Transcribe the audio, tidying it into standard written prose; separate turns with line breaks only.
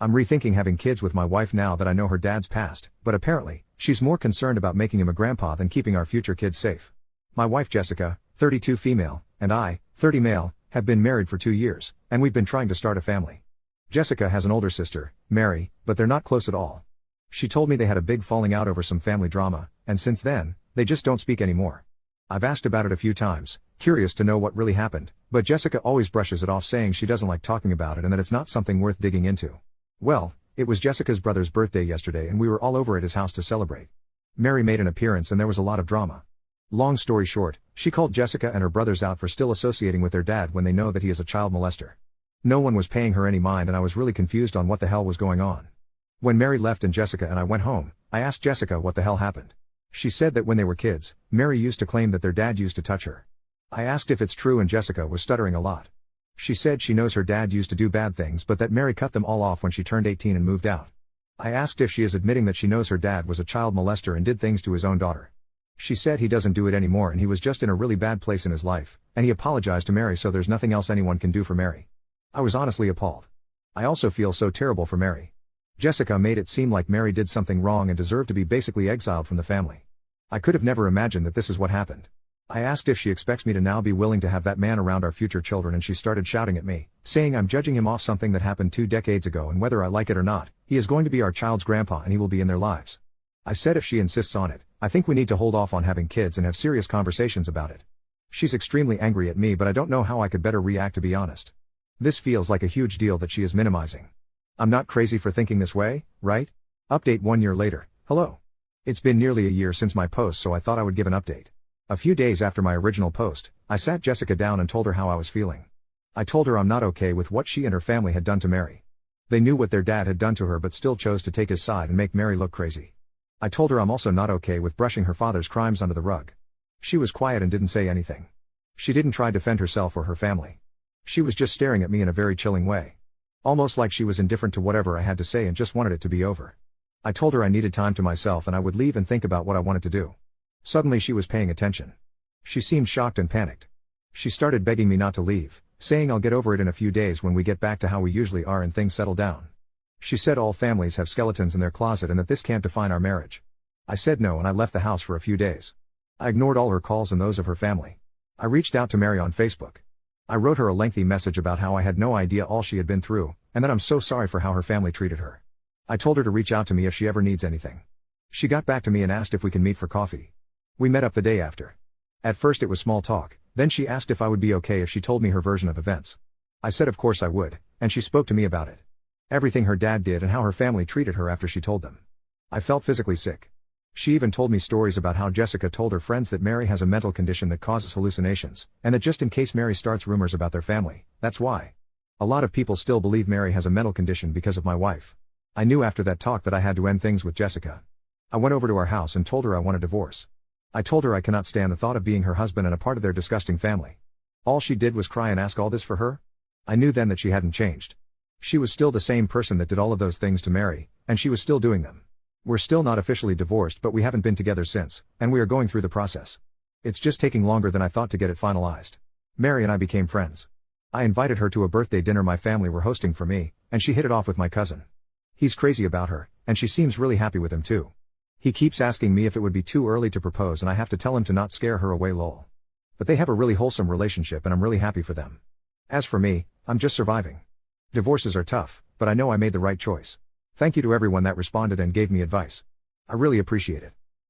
I'm rethinking having kids with my wife now that I know her dad's passed, but apparently, she's more concerned about making him a grandpa than keeping our future kids safe. My wife Jessica, 32 female, and I, 30 male, have been married for 2 years, and we've been trying to start a family. Jessica has an older sister, Mary, but they're not close at all. She told me they had a big falling out over some family drama, and since then, they just don't speak anymore. I've asked about it a few times, curious to know what really happened, but Jessica always brushes it off saying she doesn't like talking about it and that it's not something worth digging into. Well, it was Jessica's brother's birthday yesterday and we were all over at his house to celebrate. Mary made an appearance and there was a lot of drama. Long story short, she called Jessica and her brothers out for still associating with their dad when they know that he is a child molester. No one was paying her any mind and I was really confused on what the hell was going on. When Mary left and Jessica and I went home, I asked Jessica what the hell happened. She said that when they were kids, Mary used to claim that their dad used to touch her. I asked if it's true and Jessica was stuttering a lot. She said she knows her dad used to do bad things but that Mary cut them all off when she turned 18 and moved out. I asked if she is admitting that she knows her dad was a child molester and did things to his own daughter. She said he doesn't do it anymore and he was just in a really bad place in his life, and he apologized to Mary so there's nothing else anyone can do for Mary. I was honestly appalled. I also feel so terrible for Mary. Jessica made it seem like Mary did something wrong and deserved to be basically exiled from the family. I could have never imagined that this is what happened. I asked if she expects me to now be willing to have that man around our future children and she started shouting at me, saying I'm judging him off something that happened 2 decades ago and whether I like it or not, he is going to be our child's grandpa and he will be in their lives. I said if she insists on it, I think we need to hold off on having kids and have serious conversations about it. She's extremely angry at me but I don't know how I could better react to be honest. This feels like a huge deal that she is minimizing. I'm not crazy for thinking this way, right? Update 1 year later, hello. It's been nearly a year since my post so I thought I would give an update. A few days after my original post, I sat Jessica down and told her how I was feeling. I told her I'm not okay with what she and her family had done to Mary. They knew what their dad had done to her but still chose to take his side and make Mary look crazy. I told her I'm also not okay with brushing her father's crimes under the rug. She was quiet and didn't say anything. She didn't try to defend herself or her family. She was just staring at me in a very chilling way. Almost like she was indifferent to whatever I had to say and just wanted it to be over. I told her I needed time to myself and I would leave and think about what I wanted to do. Suddenly she was paying attention. She seemed shocked and panicked. She started begging me not to leave, saying I'll get over it in a few days when we get back to how we usually are and things settle down. She said all families have skeletons in their closet and that this can't define our marriage. I said no and I left the house for a few days. I ignored all her calls and those of her family. I reached out to Mary on Facebook. I wrote her a lengthy message about how I had no idea all she had been through, and that I'm so sorry for how her family treated her. I told her to reach out to me if she ever needs anything. She got back to me and asked if we can meet for coffee. We met up the day after. At first it was small talk, then she asked if I would be okay if she told me her version of events. I said of course I would, and she spoke to me about it. Everything her dad did and how her family treated her after she told them. I felt physically sick. She even told me stories about how Jessica told her friends that Mary has a mental condition that causes hallucinations, and that just in case Mary starts rumors about their family, that's why. A lot of people still believe Mary has a mental condition because of my wife. I knew after that talk that I had to end things with Jessica. I went over to our house and told her I want a divorce. I told her I cannot stand the thought of being her husband and a part of their disgusting family. All she did was cry and ask all this for her? I knew then that she hadn't changed. She was still the same person that did all of those things to Mary, and she was still doing them. We're still not officially divorced but we haven't been together since, and we are going through the process. It's just taking longer than I thought to get it finalized. Mary and I became friends. I invited her to a birthday dinner my family were hosting for me, and she hit it off with my cousin. He's crazy about her, and she seems really happy with him too. He keeps asking me if it would be too early to propose and I have to tell him to not scare her away lol. But they have a really wholesome relationship and I'm really happy for them. As for me, I'm just surviving. Divorces are tough, but I know I made the right choice. Thank you to everyone that responded and gave me advice. I really appreciate it.